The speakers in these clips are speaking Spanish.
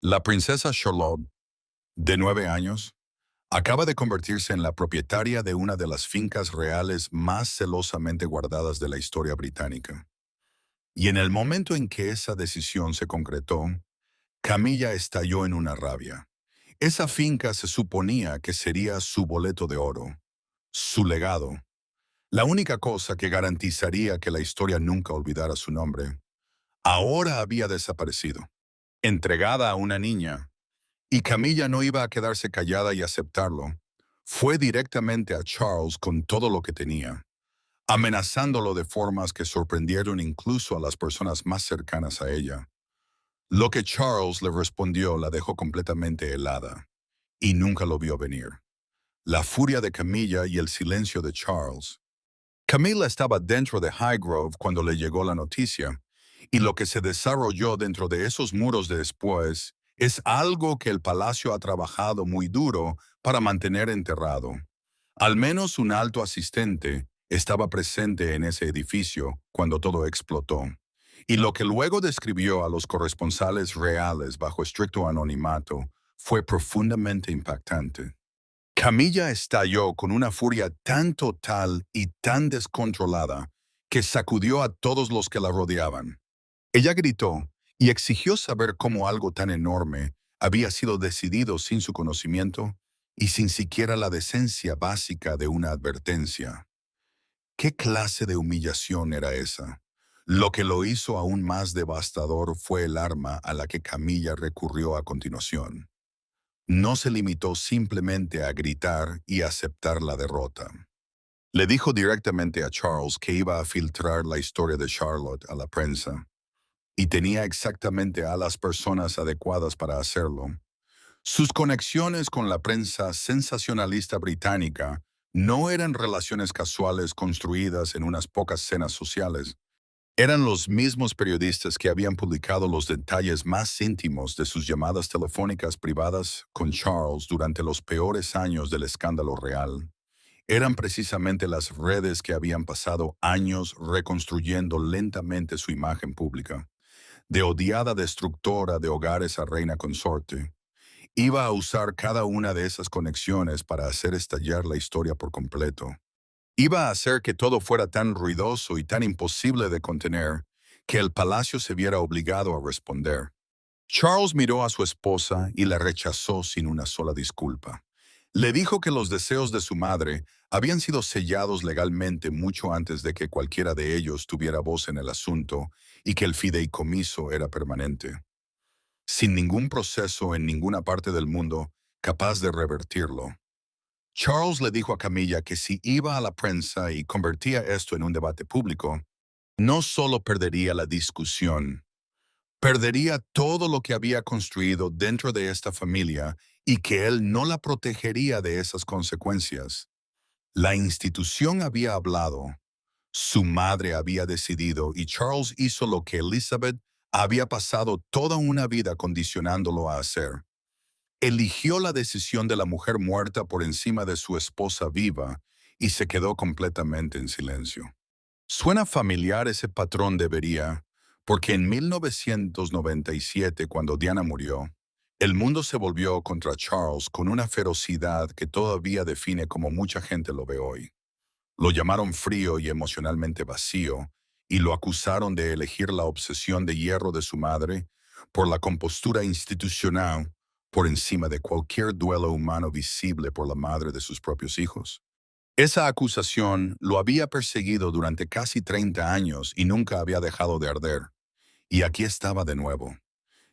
La princesa Charlotte, de 9 años, acaba de convertirse en la propietaria de una de las fincas reales más celosamente guardadas de la historia británica. Y en el momento en que esa decisión se concretó, Camilla estalló en una rabia. Esa finca se suponía que sería su boleto de oro, su legado, la única cosa que garantizaría que la historia nunca olvidara su nombre. Ahora había desaparecido, entregada a una niña. Y Camilla no iba a quedarse callada y aceptarlo. Fue directamente a Charles con todo lo que tenía, amenazándolo de formas que sorprendieron incluso a las personas más cercanas a ella. Lo que Charles le respondió la dejó completamente helada, y nunca lo vio venir. La furia de Camilla y el silencio de Charles. Camilla estaba dentro de Highgrove cuando le llegó la noticia, y lo que se desarrolló dentro de esos muros después es algo que el palacio ha trabajado muy duro para mantener enterrado. Al menos un alto asistente estaba presente en ese edificio cuando todo explotó, y lo que luego describió a los corresponsales reales bajo estricto anonimato fue profundamente impactante. Camilla estalló con una furia tan total y tan descontrolada que sacudió a todos los que la rodeaban. Ella gritó y exigió saber cómo algo tan enorme había sido decidido sin su conocimiento y sin siquiera la decencia básica de una advertencia. ¿Qué clase de humillación era esa? Lo que lo hizo aún más devastador fue el arma a la que Camilla recurrió a continuación. No se limitó simplemente a gritar y aceptar la derrota. Le dijo directamente a Charles que iba a filtrar la historia de Charlotte a la prensa, y tenía exactamente a las personas adecuadas para hacerlo. Sus conexiones con la prensa sensacionalista británica no eran relaciones casuales construidas en unas pocas cenas sociales. Eran los mismos periodistas que habían publicado los detalles más íntimos de sus llamadas telefónicas privadas con Charles durante los peores años del escándalo real. Eran precisamente las redes que habían pasado años reconstruyendo lentamente su imagen pública. De odiada destructora de hogares a reina consorte, iba a usar cada una de esas conexiones para hacer estallar la historia por completo. Iba a hacer que todo fuera tan ruidoso y tan imposible de contener que el palacio se viera obligado a responder. Charles miró a su esposa y la rechazó sin una sola disculpa. Le dijo que los deseos de su madre habían sido sellados legalmente mucho antes de que cualquiera de ellos tuviera voz en el asunto y que el fideicomiso era permanente, sin ningún proceso en ninguna parte del mundo capaz de revertirlo. Charles le dijo a Camilla que si iba a la prensa y convertía esto en un debate público, no solo perdería la discusión, perdería todo lo que había construido dentro de esta familia y que él no la protegería de esas consecuencias. La institución había hablado, su madre había decidido y Charles hizo lo que Elizabeth había pasado toda una vida condicionándolo a hacer. Eligió la decisión de la mujer muerta por encima de su esposa viva y se quedó completamente en silencio. Suena familiar ese patrón debería, porque en 1997, cuando Diana murió, el mundo se volvió contra Charles con una ferocidad que todavía define como mucha gente lo ve hoy. Lo llamaron frío y emocionalmente vacío, y lo acusaron de elegir la obsesión de hierro de su madre por la compostura institucional por encima de cualquier duelo humano visible por la madre de sus propios hijos. Esa acusación lo había perseguido durante casi 30 años y nunca había dejado de arder. Y aquí estaba de nuevo,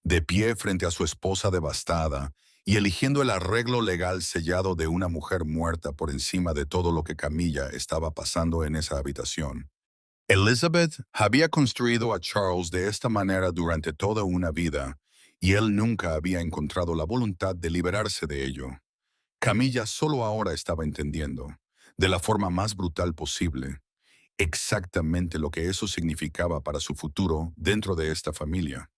de pie frente a su esposa devastada y eligiendo el arreglo legal sellado de una mujer muerta por encima de todo lo que Camilla estaba pasando en esa habitación. Elizabeth había construido a Charles de esta manera durante toda una vida, y él nunca había encontrado la voluntad de liberarse de ello. Camilla solo ahora estaba entendiendo, de la forma más brutal posible, exactamente lo que eso significaba para su futuro dentro de esta familia.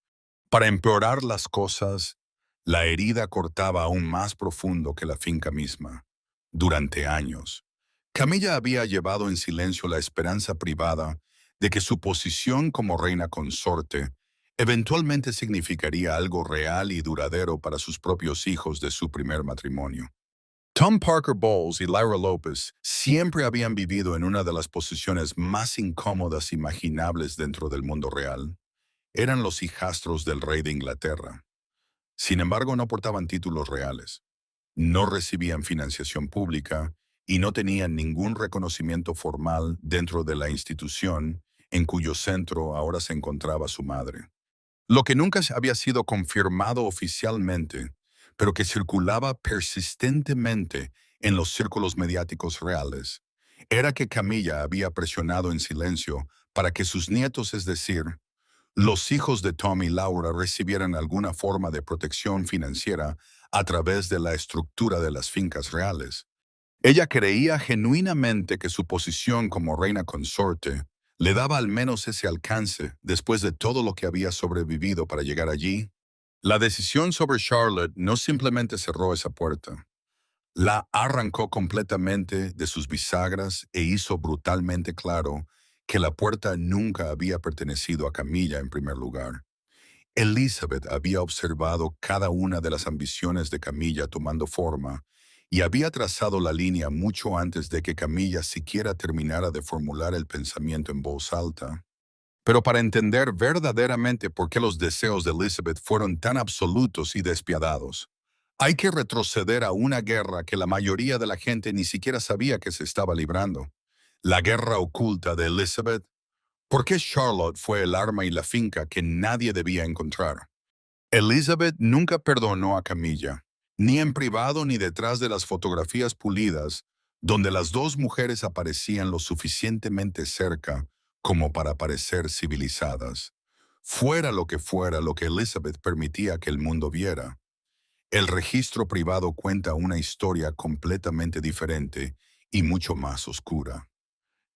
Para empeorar las cosas, la herida cortaba aún más profundo que la finca misma. Durante años, Camilla había llevado en silencio la esperanza privada de que su posición como reina consorte eventualmente significaría algo real y duradero para sus propios hijos de su primer matrimonio. Tom Parker Bowles y Lyra Lopez siempre habían vivido en una de las posiciones más incómodas imaginables dentro del mundo real. Eran los hijastros del rey de Inglaterra. Sin embargo, no portaban títulos reales, no recibían financiación pública y no tenían ningún reconocimiento formal dentro de la institución en cuyo centro ahora se encontraba su madre. Lo que nunca había sido confirmado oficialmente, pero que circulaba persistentemente en los círculos mediáticos reales, era que Camilla había presionado en silencio para que sus nietos, es decir, los hijos de Tom y Laura, recibieran alguna forma de protección financiera a través de la estructura de las fincas reales. Ella creía genuinamente que su posición como reina consorte le daba al menos ese alcance después de todo lo que había sobrevivido para llegar allí. La decisión sobre Charlotte no simplemente cerró esa puerta, la arrancó completamente de sus bisagras e hizo brutalmente claro que la puerta nunca había pertenecido a Camilla en primer lugar. Elizabeth había observado cada una de las ambiciones de Camilla tomando forma y había trazado la línea mucho antes de que Camilla siquiera terminara de formular el pensamiento en voz alta. Pero para entender verdaderamente por qué los deseos de Elizabeth fueron tan absolutos y despiadados, hay que retroceder a una guerra que la mayoría de la gente ni siquiera sabía que se estaba librando. La guerra oculta de Elizabeth. ¿Por qué Charlotte fue el arma y la finca que nadie debía encontrar? Elizabeth nunca perdonó a Camilla, ni en privado ni detrás de las fotografías pulidas, donde las dos mujeres aparecían lo suficientemente cerca como para parecer civilizadas. Fuera lo que Elizabeth permitía que el mundo viera. El registro privado cuenta una historia completamente diferente y mucho más oscura.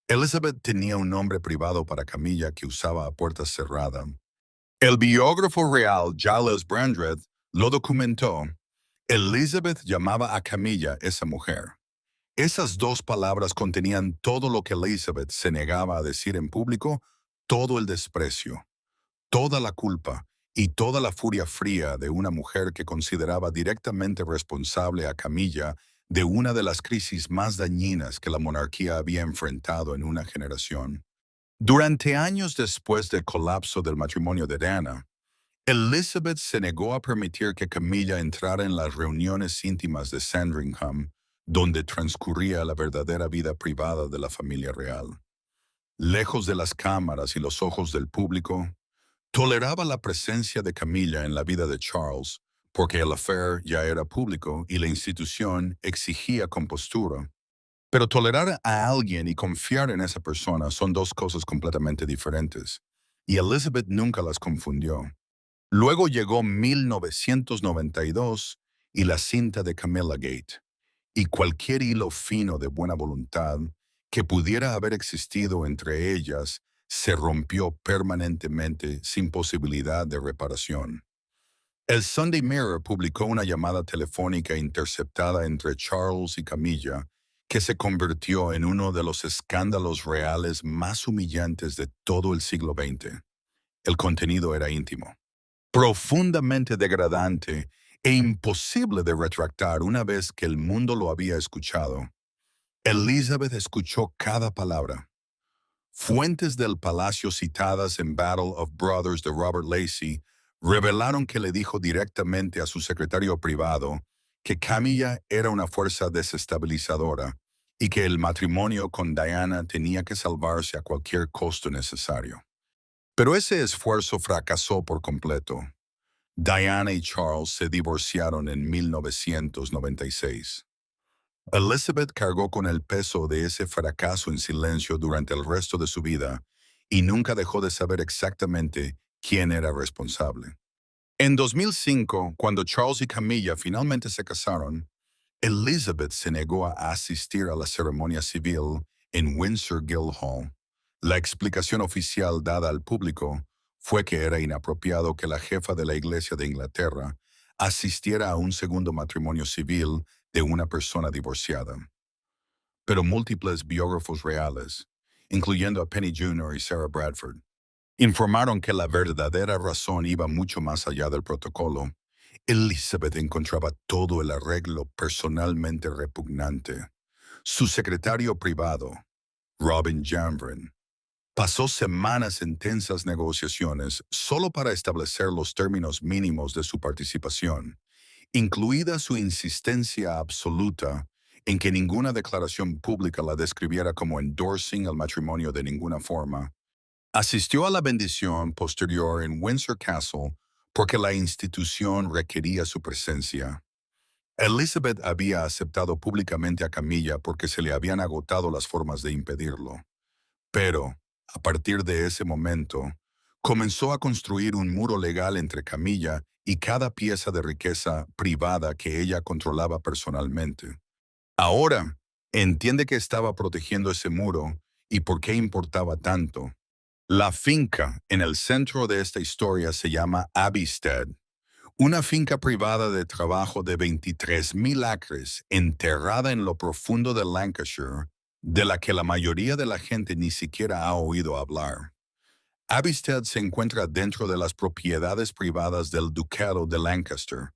Elizabeth tenía un nombre privado para Camilla que usaba a puertas cerradas. El biógrafo real Giles Brandreth lo documentó. Elizabeth llamaba a Camilla esa mujer. Esas dos palabras contenían todo lo que Elizabeth se negaba a decir en público, todo el desprecio, toda la culpa y toda la furia fría de una mujer que consideraba directamente responsable a Camilla de una de las crisis más dañinas que la monarquía había enfrentado en una generación. Durante años después del colapso del matrimonio de Diana, Elizabeth se negó a permitir que Camilla entrara en las reuniones íntimas de Sandringham, donde transcurría la verdadera vida privada de la familia real. Lejos de las cámaras y los ojos del público, toleraba la presencia de Camilla en la vida de Charles, porque el affair ya era público y la institución exigía compostura. Pero tolerar a alguien y confiar en esa persona son dos cosas completamente diferentes, y Elizabeth nunca las confundió. Luego llegó 1992 y la cinta de Camilla Gate, y cualquier hilo fino de buena voluntad que pudiera haber existido entre ellas se rompió permanentemente sin posibilidad de reparación. El Sunday Mirror publicó una llamada telefónica interceptada entre Charles y Camilla que se convirtió en uno de los escándalos reales más humillantes de todo el siglo XX. El contenido era íntimo, profundamente degradante e imposible de retractar una vez que el mundo lo había escuchado. Elizabeth escuchó cada palabra. Fuentes del palacio citadas en Battle of Brothers de Robert Lacey revelaron que le dijo directamente a su secretario privado que Camilla era una fuerza desestabilizadora y que el matrimonio con Diana tenía que salvarse a cualquier costo necesario. Pero ese esfuerzo fracasó por completo. Diana y Charles se divorciaron en 1996. Elizabeth cargó con el peso de ese fracaso en silencio durante el resto de su vida y nunca dejó de saber exactamente quién era responsable. En 2005, cuando Charles y Camilla finalmente se casaron, Elizabeth se negó a asistir a la ceremonia civil en Windsor Guildhall. La explicación oficial dada al público fue que era inapropiado que la jefa de la Iglesia de Inglaterra asistiera a un segundo matrimonio civil de una persona divorciada. Pero múltiples biógrafos reales, incluyendo a Penny Jr. y Sarah Bradford, Informaron que la verdadera razón iba mucho más allá del protocolo. Elizabeth encontraba todo el arreglo personalmente repugnante. Su secretario privado, Robin Janvrin, pasó semanas en tensas negociaciones solo para establecer los términos mínimos de su participación, incluida su insistencia absoluta en que ninguna declaración pública la describiera como endorsing el matrimonio de ninguna forma. Asistió a la bendición posterior en Windsor Castle porque la institución requería su presencia. Elizabeth había aceptado públicamente a Camilla porque se le habían agotado las formas de impedirlo. Pero, a partir de ese momento, comenzó a construir un muro legal entre Camilla y cada pieza de riqueza privada que ella controlaba personalmente. Ahora, entiende que estaba protegiendo ese muro y por qué importaba tanto. La finca en el centro de esta historia se llama Abbeystead, una finca privada de trabajo de 23,000 acres enterrada en lo profundo de Lancashire, de la que la mayoría de la gente ni siquiera ha oído hablar. Abbeystead se encuentra dentro de las propiedades privadas del Ducado de Lancaster,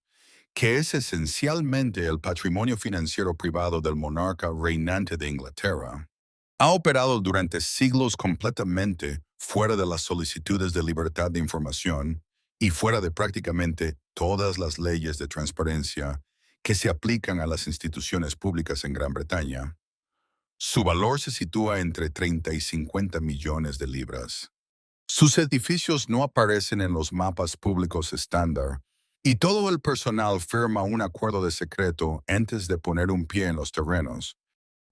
que es esencialmente el patrimonio financiero privado del monarca reinante de Inglaterra. Ha operado durante siglos completamente fuera de las solicitudes de libertad de información y fuera de prácticamente todas las leyes de transparencia que se aplican a las instituciones públicas en Gran Bretaña. Su valor se sitúa entre 30 y 50 millones de libras. Sus edificios no aparecen en los mapas públicos estándar y todo el personal firma un acuerdo de secreto antes de poner un pie en los terrenos.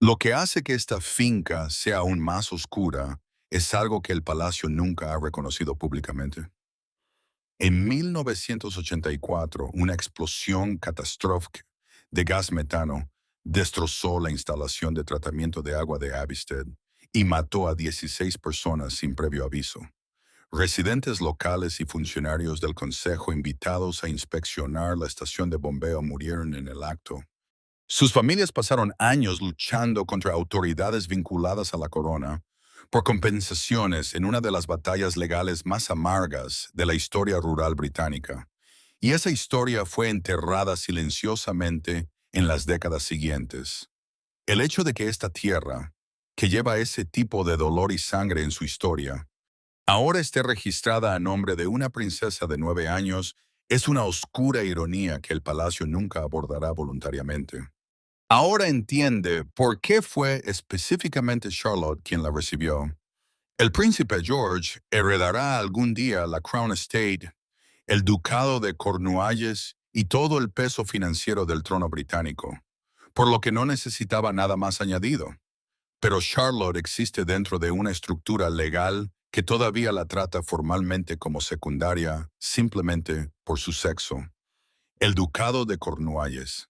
Lo que hace que esta finca sea aún más oscura es algo que el palacio nunca ha reconocido públicamente. En 1984, una explosión catastrófica de gas metano destrozó la instalación de tratamiento de agua de Abbeystead y mató a 16 personas sin previo aviso. Residentes locales y funcionarios del consejo invitados a inspeccionar la estación de bombeo murieron en el acto. Sus familias pasaron años luchando contra autoridades vinculadas a la corona por compensaciones en una de las batallas legales más amargas de la historia rural británica. Y esa historia fue enterrada silenciosamente en las décadas siguientes. El hecho de que esta tierra, que lleva ese tipo de dolor y sangre en su historia, ahora esté registrada a nombre de una princesa de 9 años es una oscura ironía que el palacio nunca abordará voluntariamente. Ahora entiende por qué fue específicamente Charlotte quien la recibió. El príncipe George heredará algún día la Crown Estate, el ducado de Cornualles y todo el peso financiero del trono británico, por lo que no necesitaba nada más añadido. Pero Charlotte existe dentro de una estructura legal que todavía la trata formalmente como secundaria simplemente por su sexo. El ducado de Cornualles,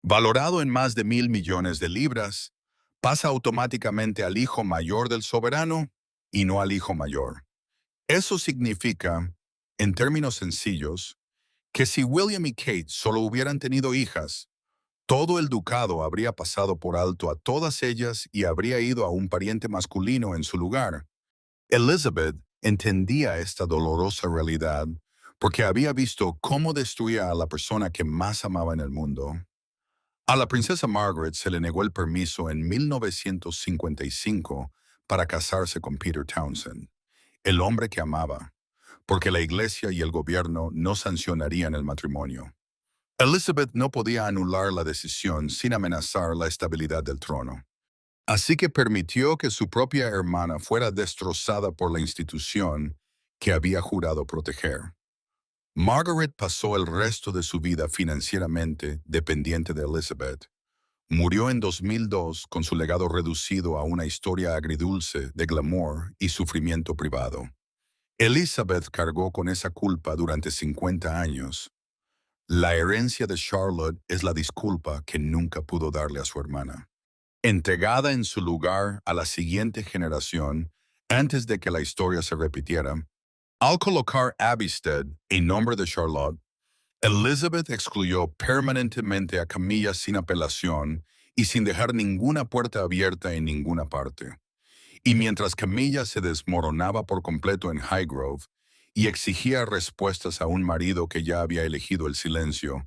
valorado en más de 1,000 millones de libras, pasa automáticamente al hijo mayor del soberano y no al hijo mayor. Eso significa, en términos sencillos, que si William y Kate solo hubieran tenido hijas, todo el ducado habría pasado por alto a todas ellas y habría ido a un pariente masculino en su lugar. Elizabeth entendía esta dolorosa realidad porque había visto cómo destruía a la persona que más amaba en el mundo. A la princesa Margaret se le negó el permiso en 1955 para casarse con Peter Townsend, el hombre que amaba, porque la iglesia y el gobierno no sancionarían el matrimonio. Elizabeth no podía anular la decisión sin amenazar la estabilidad del trono. Así que permitió que su propia hermana fuera destrozada por la institución que había jurado proteger. Margaret pasó el resto de su vida financieramente dependiente de Elizabeth. Murió en 2002 con su legado reducido a una historia agridulce de glamour y sufrimiento privado. Elizabeth cargó con esa culpa durante 50 años. La herencia de Charlotte es la disculpa que nunca pudo darle a su hermana, entregada en su lugar a la siguiente generación antes de que la historia se repitiera. Al colocar Abbeystead en nombre de Charlotte, Elizabeth excluyó permanentemente a Camilla sin apelación y sin dejar ninguna puerta abierta en ninguna parte. Y mientras Camilla se desmoronaba por completo en Highgrove y exigía respuestas a un marido que ya había elegido el silencio,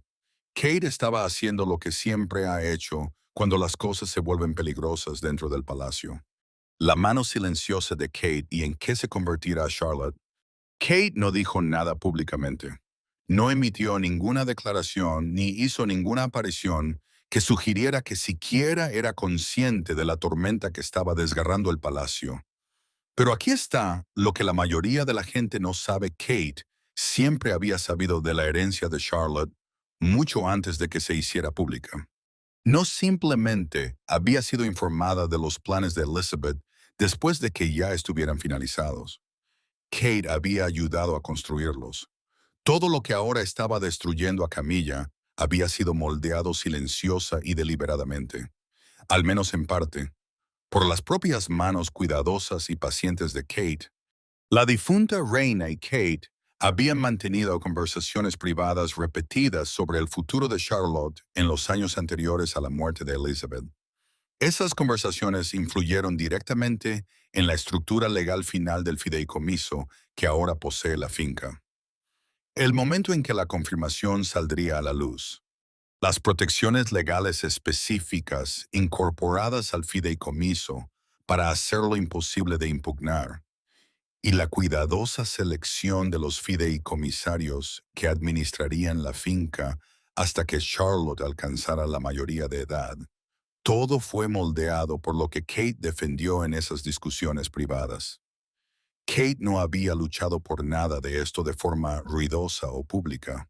Kate estaba haciendo lo que siempre ha hecho cuando las cosas se vuelven peligrosas dentro del palacio. La mano silenciosa de Kate y en qué se convertirá Charlotte. Kate no dijo nada públicamente. No emitió ninguna declaración ni hizo ninguna aparición que sugiriera que siquiera era consciente de la tormenta que estaba desgarrando el palacio. Pero aquí está lo que la mayoría de la gente no sabe. Kate siempre había sabido de la herencia de Charlotte mucho antes de que se hiciera pública. No simplemente había sido informada de los planes de Elizabeth después de que ya estuvieran finalizados. Kate había ayudado a construirlos. Todo lo que ahora estaba destruyendo a Camilla había sido moldeado silenciosa y deliberadamente, al menos en parte, por las propias manos cuidadosas y pacientes de Kate. La difunta reina y Kate habían mantenido conversaciones privadas repetidas sobre el futuro de Charlotte en los años anteriores a la muerte de Elizabeth. Esas conversaciones influyeron directamente en la estructura legal final del fideicomiso que ahora posee la finca. El momento en que la confirmación saldría a la luz. Las protecciones legales específicas incorporadas al fideicomiso para hacerlo imposible de impugnar y la cuidadosa selección de los fideicomisarios que administrarían la finca hasta que Charlotte alcanzara la mayoría de edad. Todo fue moldeado por lo que Kate defendió en esas discusiones privadas. Kate no había luchado por nada de esto de forma ruidosa o pública.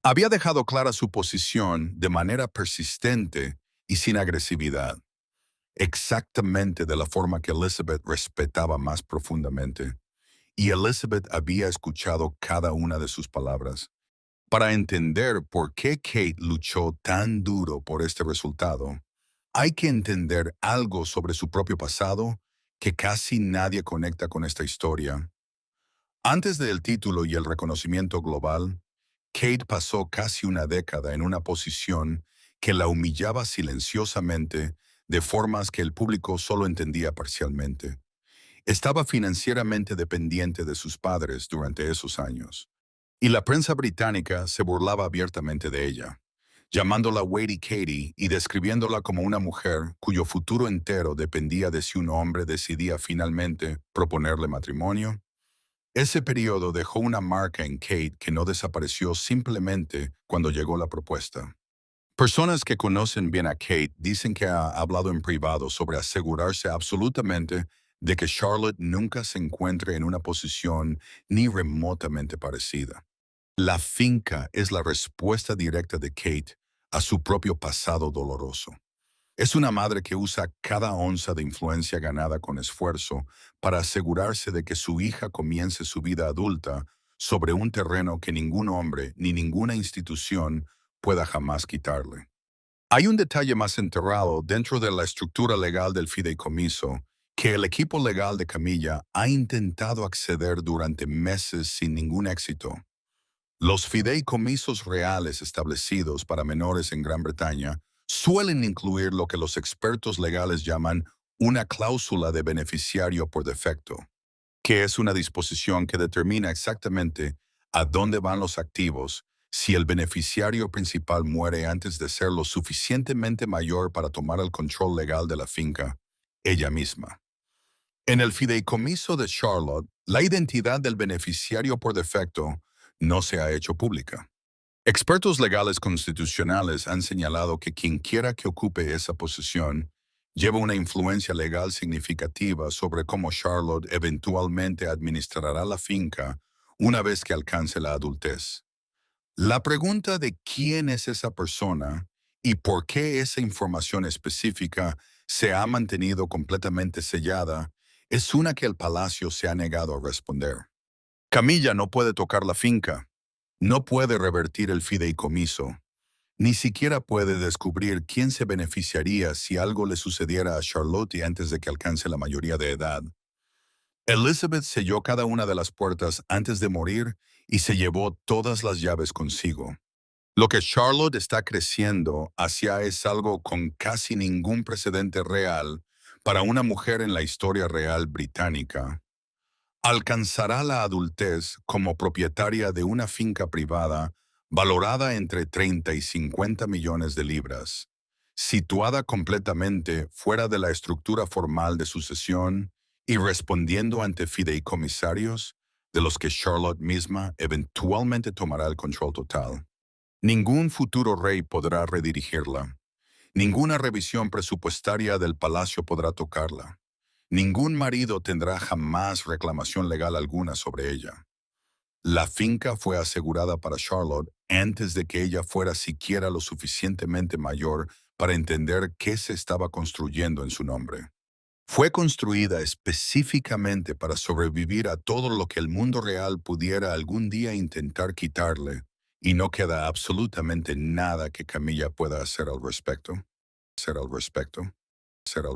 Había dejado clara su posición de manera persistente y sin agresividad, exactamente de la forma que Elizabeth respetaba más profundamente. Y Elizabeth había escuchado cada una de sus palabras. Para entender por qué Kate luchó tan duro por este resultado, hay que entender algo sobre su propio pasado que casi nadie conecta con esta historia. Antes del título y el reconocimiento global, Kate pasó casi una década en una posición que la humillaba silenciosamente de formas que el público solo entendía parcialmente. Estaba financieramente dependiente de sus padres durante esos años, y la prensa británica se burlaba abiertamente de ella, llamándola Waity Katie y describiéndola como una mujer cuyo futuro entero dependía de si un hombre decidía finalmente proponerle matrimonio. Ese periodo dejó una marca en Kate que no desapareció simplemente cuando llegó la propuesta. Personas que conocen bien a Kate dicen que ha hablado en privado sobre asegurarse absolutamente de que Charlotte nunca se encuentre en una posición ni remotamente parecida. La finca es la respuesta directa de Kate a su propio pasado doloroso. Es una madre que usa cada onza de influencia ganada con esfuerzo para asegurarse de que su hija comience su vida adulta sobre un terreno que ningún hombre ni ninguna institución pueda jamás quitarle. Hay un detalle más enterrado dentro de la estructura legal del fideicomiso que el equipo legal de Camilla ha intentado acceder durante meses sin ningún éxito. Los fideicomisos reales establecidos para menores en Gran Bretaña suelen incluir lo que los expertos legales llaman una cláusula de beneficiario por defecto, que es una disposición que determina exactamente a dónde van los activos si el beneficiario principal muere antes de ser lo suficientemente mayor para tomar el control legal de la finca, ella misma. En el fideicomiso de Charlotte, la identidad del beneficiario por defecto no se ha hecho pública. Expertos legales constitucionales han señalado que quien quiera que ocupe esa posición lleva una influencia legal significativa sobre cómo Charlotte eventualmente administrará la finca una vez que alcance la adultez. La pregunta de quién es esa persona y por qué esa información específica se ha mantenido completamente sellada es una que el palacio se ha negado a responder. Camilla no puede tocar la finca, no puede revertir el fideicomiso, ni siquiera puede descubrir quién se beneficiaría si algo le sucediera a Charlotte antes de que alcance la mayoría de edad. Elizabeth selló cada una de las puertas antes de morir y se llevó todas las llaves consigo. Lo que Charlotte está creciendo hacia es algo con casi ningún precedente real, para una mujer en la historia real británica, alcanzará la adultez como propietaria de una finca privada valorada entre 30 y 50 millones de libras, situada completamente fuera de la estructura formal de sucesión y respondiendo ante fideicomisarios de los que Charlotte misma eventualmente tomará el control total. Ningún futuro rey podrá redirigirla. Ninguna revisión presupuestaria del palacio podrá tocarla. Ningún marido tendrá jamás reclamación legal alguna sobre ella. La finca fue asegurada para Charlotte antes de que ella fuera siquiera lo suficientemente mayor para entender qué se estaba construyendo en su nombre. Fue construida específicamente para sobrevivir a todo lo que el mundo real pudiera algún día intentar quitarle, y no queda absolutamente nada que Camilla pueda hacer al respecto. Hacer al respecto. Hacer al